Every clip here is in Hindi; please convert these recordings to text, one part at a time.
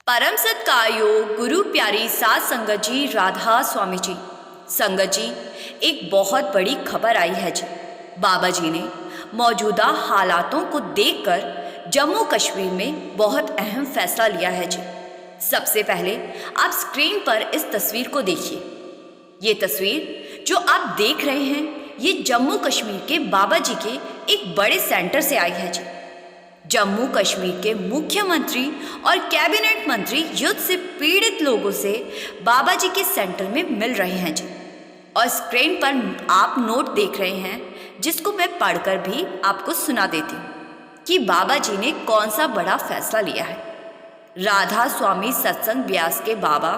परम सत्कायो गुरु प्यारी सात संगत जी राधा स्वामी जी। संगत जी, एक बहुत बड़ी खबर आई है जी। बाबा जी ने मौजूदा हालातों को देखकर जम्मू कश्मीर में बहुत अहम फैसला लिया है जी। सबसे पहले आप स्क्रीन पर इस तस्वीर को देखिए। ये तस्वीर जो आप देख रहे हैं, ये जम्मू कश्मीर के बाबा जी के एक बड़े सेंटर से आई है जी। जम्मू कश्मीर के मुख्यमंत्री और कैबिनेट मंत्री युद्ध से पीड़ित लोगों से बाबा जी के सेंटर में मिल रहे हैं जी। और स्क्रीन पर आप नोट देख रहे हैं, जिसको मैं पढ़कर भी आपको सुना देती हूँ कि बाबा जी ने कौन सा बड़ा फैसला लिया है। राधा स्वामी सत्संग ब्यास के बाबा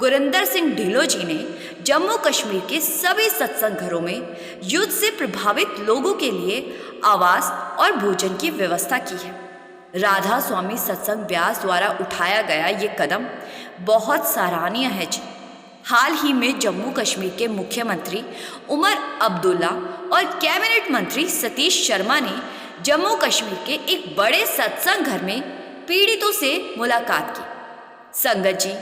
गुरिंदर सिंह ढिल्लों जी ने जम्मू कश्मीर के सभी सत्संग घरों में युद्ध से प्रभावित लोगों के लिए आवास और भोजन की व्यवस्था की है। राधा स्वामी सत्संग ब्यास द्वारा उठाया गया ये कदम बहुत सराहनीय है जी। हाल ही में जम्मू कश्मीर के मुख्यमंत्री उमर अब्दुल्ला और कैबिनेट मंत्री सतीश शर्मा ने जम्मू कश्मीर के एक बड़े सत्संग घर में पीड़ितों से मुलाकात की। संगत जी,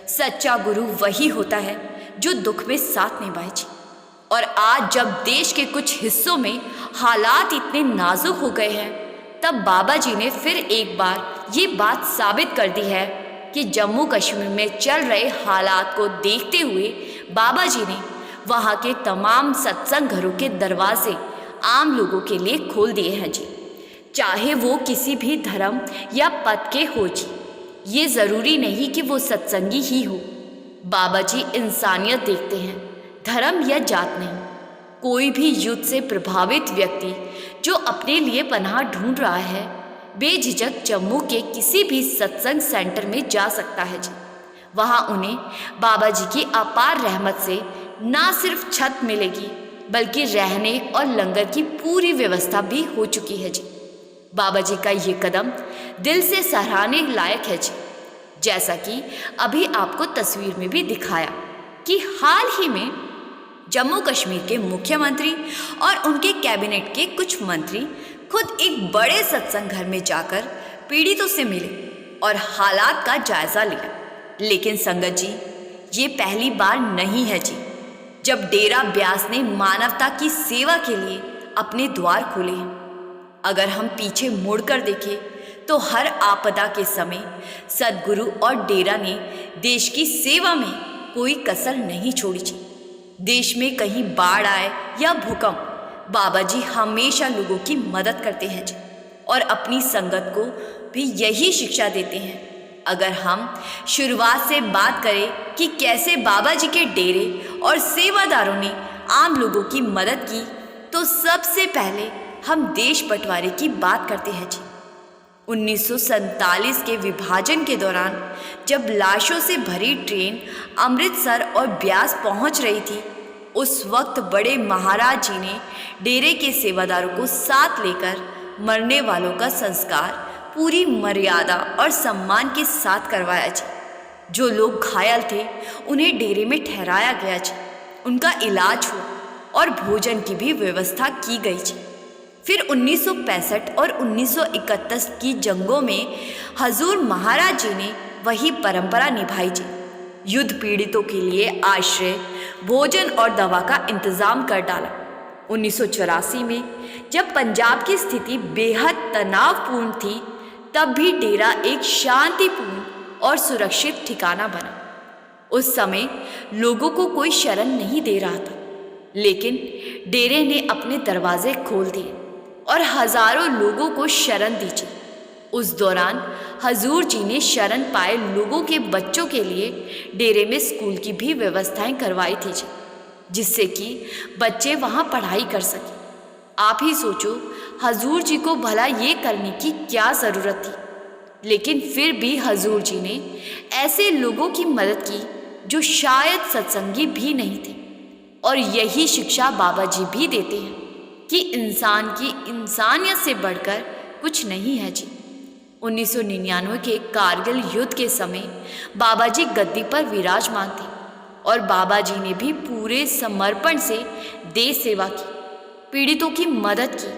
सच्चा गुरु वही होता है जो दुख में साथ निभाए जी। और आज जब देश के कुछ हिस्सों में हालात इतने नाजुक हो गए हैं, तब बाबा जी ने फिर एक बार ये बात साबित कर दी है कि जम्मू कश्मीर में चल रहे हालात को देखते हुए बाबा जी ने वहाँ के तमाम सत्संग घरों के दरवाजे आम लोगों के लिए खोल दिए हैं जी। चाहे वो किसी भी धर्म या पद के हो जी, ये ज़रूरी नहीं कि वो सत्संगी ही हो। बाबा जी इंसानियत देखते हैं, धर्म या जात नहीं। कोई भी युद्ध से प्रभावित व्यक्ति जो अपने लिए पनाह ढूंढ रहा है, बेझिझक जम्मू के किसी भी सत्संग सेंटर में जा सकता है जी। वहाँ उन्हें बाबा जी की अपार रहमत से ना सिर्फ छत मिलेगी, बल्कि रहने और लंगर की पूरी व्यवस्था भी हो चुकी है जी। बाबा जी का ये कदम दिल से सराहने लायक है जी। जैसा कि अभी आपको तस्वीर में भी दिखाया कि हाल ही में जम्मू कश्मीर के मुख्यमंत्री और उनके कैबिनेट के कुछ मंत्री खुद एक बड़े सत्संग घर में जाकर पीड़ितों से मिले और हालात का जायजा लिया। लेकिन संगत जी, ये पहली बार नहीं है जी जब डेरा ब्यास ने मानवता की सेवा के लिए अपने द्वार खोले हैं। अगर हम पीछे मुड़कर देखें तो हर आपदा के समय सदगुरु और डेरा ने देश की सेवा में कोई कसर नहीं छोड़ी जी। देश में कहीं बाढ़ आए या भूकंप, बाबा जी हमेशा लोगों की मदद करते हैं जी। और अपनी संगत को भी यही शिक्षा देते हैं। अगर हम शुरुआत से बात करें कि कैसे बाबा जी के डेरे और सेवादारों ने आम लोगों की मदद की, तो सबसे पहले हम देश बंटवारे की बात करते हैं जी। 1947 के विभाजन के दौरान जब लाशों से भरी ट्रेन अमृतसर और ब्यास पहुंच रही थी, उस वक्त बड़े महाराज जी ने डेरे के सेवादारों को साथ लेकर मरने वालों का संस्कार पूरी मर्यादा और सम्मान के साथ करवाया जी। जो लोग घायल थे उन्हें डेरे में ठहराया गया जी। उनका इलाज हुआ और भोजन की भी व्यवस्था की गई जी। फिर 1965 और 1931 की जंगों में हजूर महाराज जी ने वही परंपरा निभाई जी। युद्ध पीड़ितों के लिए आश्रय, भोजन और दवा का इंतजाम कर डाला। 1984 में जब पंजाब की स्थिति बेहद तनावपूर्ण थी, तब भी डेरा एक शांतिपूर्ण और सुरक्षित ठिकाना बना। उस समय लोगों को कोई शरण नहीं दे रहा था, लेकिन डेरे ने अपने दरवाजे खोल दिए और हजारों लोगों को शरण दी जी। उस दौरान हजूर जी ने शरण पाए लोगों के बच्चों के लिए डेरे में स्कूल की भी व्यवस्थाएं करवाई थी जी, जिससे कि बच्चे वहां पढ़ाई कर सकें। आप ही सोचो, हजूर जी को भला ये करने की क्या ज़रूरत थी, लेकिन फिर भी हजूर जी ने ऐसे लोगों की मदद की जो शायद सत्संगी भी नहीं थे। और यही शिक्षा बाबा जी भी देते हैं कि इंसान की इंसानियत से बढ़कर कुछ नहीं है जी। 1999 के कारगिल युद्ध के समय बाबा जी गद्दी पर विराजमान थे और बाबा जी ने भी पूरे समर्पण से देश सेवा की, पीड़ितों की मदद की।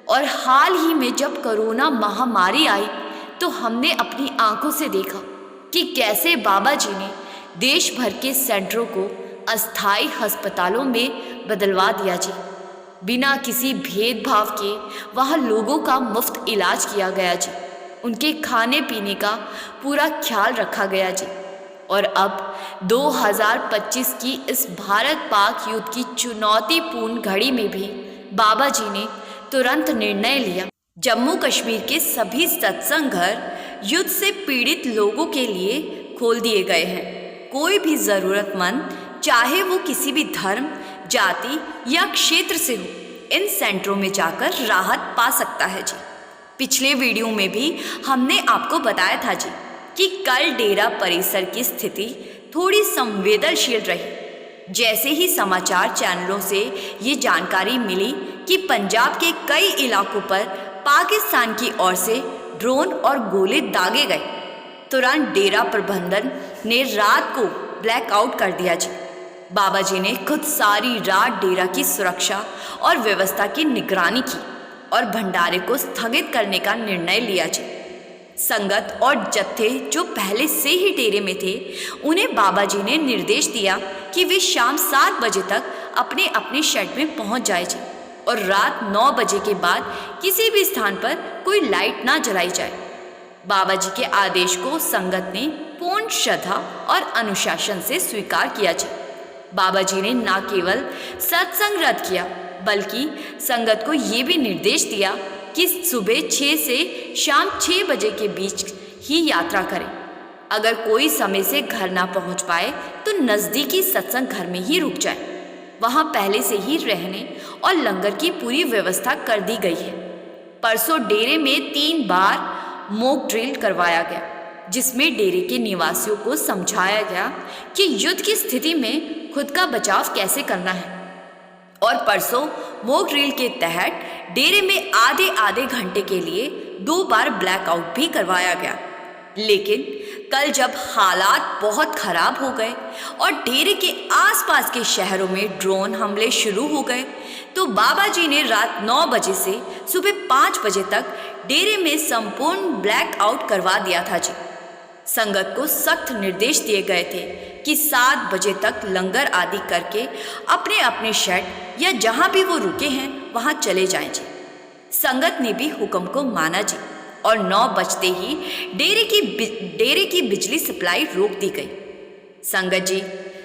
और हाल ही में जब कोरोना महामारी आई, तो हमने अपनी आंखों से देखा कि कैसे बाबा जी ने देश भर के सेंटरों को अस्थायी अस्पतालों में बदलवा दिया जी। बिना किसी भेदभाव के वहाँ लोगों का मुफ्त इलाज किया गया जी। उनके खाने पीने का पूरा ख्याल रखा गया जी। और अब 2025 की इस भारत पाक युद्ध की चुनौतीपूर्ण घड़ी में भी बाबा जी ने तुरंत निर्णय लिया। जम्मू कश्मीर के सभी सत्संग घर युद्ध से पीड़ित लोगों के लिए खोल दिए गए हैं। कोई भी ज़रूरतमंद, चाहे वो किसी भी धर्म, जाति या क्षेत्र से हो, इन सेंटरों में जाकर राहत पा सकता है जी। पिछले वीडियो में भी हमने आपको बताया था जी कि कल डेरा परिसर की स्थिति थोड़ी संवेदनशील रही। जैसे ही समाचार चैनलों से ये जानकारी मिली कि पंजाब के कई इलाकों पर पाकिस्तान की ओर से ड्रोन और गोले दागे गए, तुरंत डेरा प्रबंधन ने रात को ब्लैकआउट कर दिया जी। बाबा जी ने खुद सारी रात डेरा की सुरक्षा और व्यवस्था की निगरानी की और भंडारे को स्थगित करने का निर्णय लिया जी। संगत और जत्थे जो पहले से ही डेरे में थे, उन्हें बाबा जी ने निर्देश दिया कि वे शाम 7 बजे तक अपने अपने शेड में पहुंच जाए जी और रात 9 बजे के बाद किसी भी स्थान पर कोई लाइट ना जलाई जाए। बाबा जी के आदेश को संगत ने पूर्ण श्रद्धा और अनुशासन से स्वीकार किया जी। बाबा जी ने न केवल सत्संग रद्द किया, बल्कि संगत को ये भी निर्देश दिया कि सुबह 6 से शाम 6 बजे के बीच ही यात्रा करें। अगर कोई समय से घर ना पहुंच पाए तो नज़दीकी सत्संग घर में ही रुक जाए। वहां पहले से ही रहने और लंगर की पूरी व्यवस्था कर दी गई है। परसों डेरे में 3 बार मॉक ड्रिल करवाया गया, जिसमें डेरे के निवासियों को समझाया गया कि युद्ध की स्थिति में खुद का बचाव कैसे करना है। और परसों मॉक ड्रिल के तहत डेरे में आधे घंटे के लिए 2 बार ब्लैकआउट भी करवाया गया। लेकिन कल जब हालात बहुत खराब हो गए और डेरे के आसपास के शहरों में ड्रोन हमले शुरू हो गए, तो बाबा जी ने रात 9 बजे से सुबह 5 बजे तक डेरे में संपूर्ण ब्लैकआउट करवा दिया था जी। संगत को सख्त निर्देश दिए गए थे कि 7 बजे तक लंगर आदि करके अपने अपने शेड या जहां भी वो रुके हैं वहां चले जाएं जी। संगत ने भी हुक्म को माना जी और 9 बजते ही डेरे की बिजली सप्लाई रोक दी गई। संगत जी,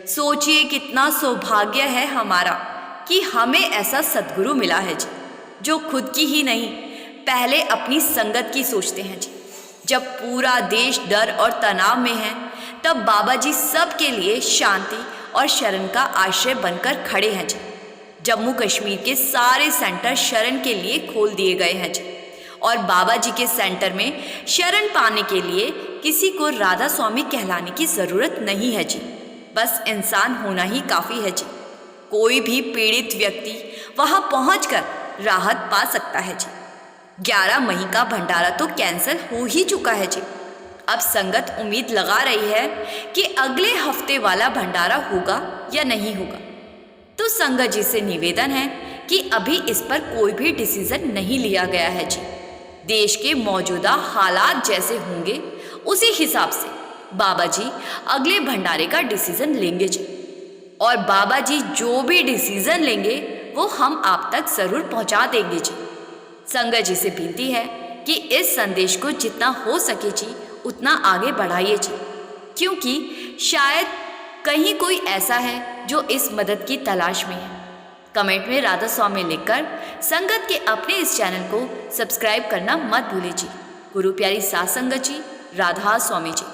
सोचिए कितना सौभाग्य है हमारा कि हमें ऐसा सद्गुरु मिला है जी, जो खुद की ही नहीं, पहले अपनी संगत की सोचते हैं जी। जब पूरा देश डर और तनाव में है, तब बाबा जी सबके लिए शांति और शरण का आश्रय बनकर खड़े हैं जी। जम्मू कश्मीर के सारे सेंटर शरण के लिए खोल दिए गए हैं जी। और बाबा जी के सेंटर में शरण पाने के लिए किसी को राधा स्वामी कहलाने की ज़रूरत नहीं है जी। बस इंसान होना ही काफ़ी है जी। कोई भी पीड़ित व्यक्ति वहाँ पहुँचकर राहत पा सकता है जी। 11 मई का भंडारा तो कैंसिल हो ही चुका है जी। अब संगत उम्मीद लगा रही है कि अगले हफ्ते वाला भंडारा होगा या नहीं होगा। तो संगत जी से निवेदन है कि अभी इस पर कोई भी डिसीजन नहीं लिया गया है जी। देश के मौजूदा हालात जैसे होंगे उसी हिसाब से बाबा जी अगले भंडारे का डिसीजन लेंगे जी। और बाबा जी जो भी डिसीजन लेंगे वो हम आप तक ज़रूर पहुंचा देंगे जी। संगत जी से विनती है कि इस संदेश को जितना हो सके जी उतना आगे बढ़ाइए जी, क्योंकि शायद कहीं कोई ऐसा है जो इस मदद की तलाश में है। कमेंट में राधा स्वामी लिखकर संगत के अपने इस चैनल को सब्सक्राइब करना मत भूलिए जी। गुरु प्यारी सात संगत जी, राधा स्वामी जी।